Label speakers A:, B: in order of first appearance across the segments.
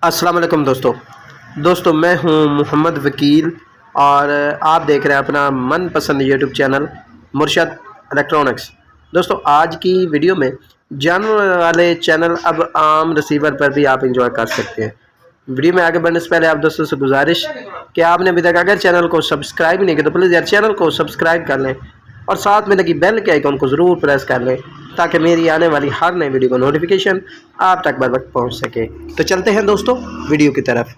A: अस्सलाम वालेकुम दोस्तों मैं हूं मोहम्मद वकील और आप देख रहे हैं अपना मनपसंद यूट्यूब चैनल मुर्शद इलेक्ट्रॉनिक्स। दोस्तों आज की वीडियो में जानवर वाले चैनल अब आम रिसीवर पर भी आप इंजॉय कर सकते हैं। वीडियो में आगे बढ़ने से पहले आप दोस्तों से गुजारिश कि आपने अभी तक अगर चैनल को सब्सक्राइब नहीं किया तो प्लीज़ यार चैनल को सब्सक्राइब कर लें और साथ में लगी बेल के आइकन को ज़रूर प्रेस कर लें ताकि मेरी आने वाली हर नई वीडियो का नोटिफिकेशन आप तक बर वक्त पहुँच सके। तो चलते हैं दोस्तों वीडियो की तरफ।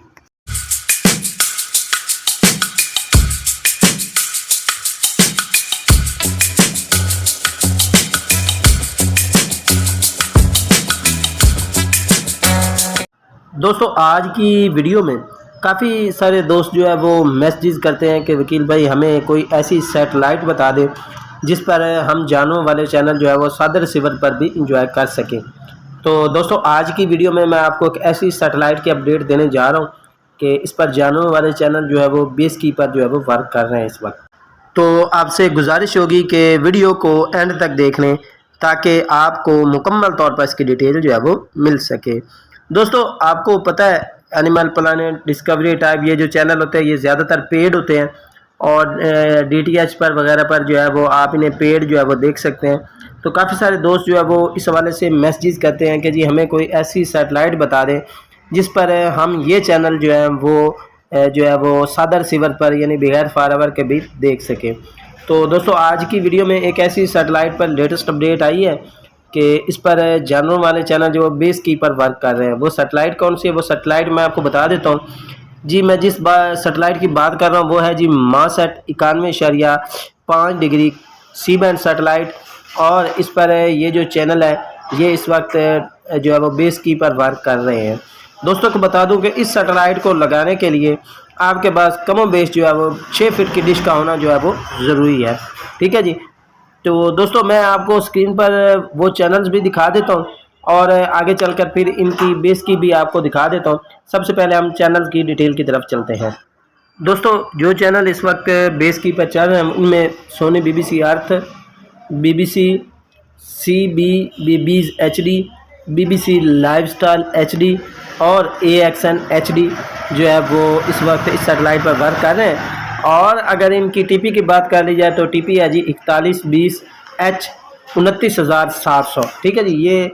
A: दोस्तों आज की वीडियो में काफ़ी सारे दोस्त जो है वो मैसेज करते हैं कि वकील भाई हमें कोई ऐसी सैटेलाइट बता दें जिस पर हम जानवर वाले चैनल जो है वो सादे रिसीवर पर भी इंजॉय कर सकें। तो दोस्तों आज की वीडियो में मैं आपको एक ऐसी सैटेलाइट की अपडेट देने जा रहा हूं कि इस पर जानवर वाले चैनल जो है वो बेस कीपर जो है वो वर्क कर रहे हैं इस वक्त। तो आपसे गुजारिश होगी कि वीडियो को एंड तक देख लें ताकि आपको मुकम्मल तौर पर इसकी डिटेल जो है वो मिल सके। दोस्तों आपको पता है एनिमल प्लानेट, डिस्कवरी टाइप ये जो चैनल होते हैं ये ज़्यादातर पेड होते हैं और DTH पर वगैरह पर जो है वो आप इन्हें पेड जो है वो देख सकते हैं। तो काफ़ी सारे दोस्त जो है वो इस हवाले से मैसेज करते हैं कि जी हमें कोई ऐसी सैटेलाइट बता दें जिस पर हम ये चैनल जो है वो सादा रिसीवर पर यानी बगैर फारवर के भी देख सकें। तो दोस्तों आज की वीडियो में एक ऐसी सैटेलाइट पर लेटेस्ट अपडेट आई है कि इस पर जानवर वाले चैनल जो बेस कीपर वर्क कर रहे हैं। वो सैटेलाइट कौन सी है, वो सैटेलाइट मैं आपको बता देता हूँ जी। मैं जिस सैटेलाइट की बात कर रहा हूँ वो है जी मासैट 91.5 डिग्री सी बैंड सैटेलाइट और इस पर ये जो चैनल है ये इस वक्त जो है वो बेस कीपर वर्क कर रहे हैं। दोस्तों को बता दूं कि इस सैटेलाइट को लगाने के लिए आपके पास कमो बेस जो है वो 6 फीट की डिश का होना जो है वो ज़रूरी है, ठीक है जी। तो दोस्तों मैं आपको स्क्रीन पर वो चैनल्स भी दिखा देता हूँ और आगे चलकर फिर इनकी बेस की भी आपको दिखा देता हूँ। सबसे पहले हम चैनल की डिटेल की तरफ चलते हैं। दोस्तों जो चैनल इस वक्त बेस की पर चल रहे हैं उनमें सोनी BBC अर्थ, BBC CBeebies HD, BBC lifestyle HD और AXN HD जो है वो इस वक्त इस सैटेलाइट पर वर्क कर रहे हैं। और अगर इनकी TP की बात कर ली जाए तो TP है जी 4120H 29,700, ठीक है जी। ये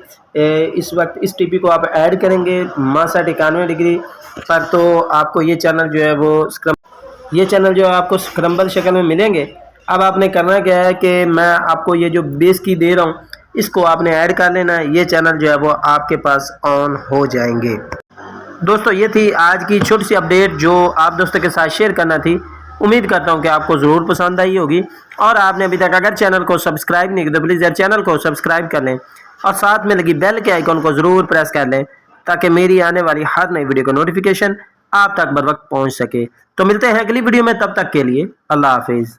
A: इस वक्त इस TP को आप ऐड करेंगे मासैट 91 डिग्री पर तो आपको ये चैनल जो है वो आपको स्क्रम्बल शक्ल में मिलेंगे। अब आपने करना क्या है कि मैं आपको ये जो बेस की दे रहा हूँ इसको आपने ऐड कर लेना है, ये चैनल जो है वो आपके पास ऑन हो जाएंगे। दोस्तों ये थी आज की छोटी सी अपडेट जो आप दोस्तों के साथ शेयर करना थी। उम्मीद करता हूँ कि आपको ज़रूर पसंद आई होगी और आपने अभी तक अगर चैनल को सब्सक्राइब नहीं किया तो प्लीज़ यार चैनल को सब्सक्राइब कर लें और साथ में लगी बेल के आइकन को ज़रूर प्रेस कर लें ताकि मेरी आने वाली हर नई वीडियो का नोटिफिकेशन आप तक बर वक्त पहुँच सके। तो मिलते हैं अगली वीडियो में, तब तक के लिए अल्लाह हाफिज़।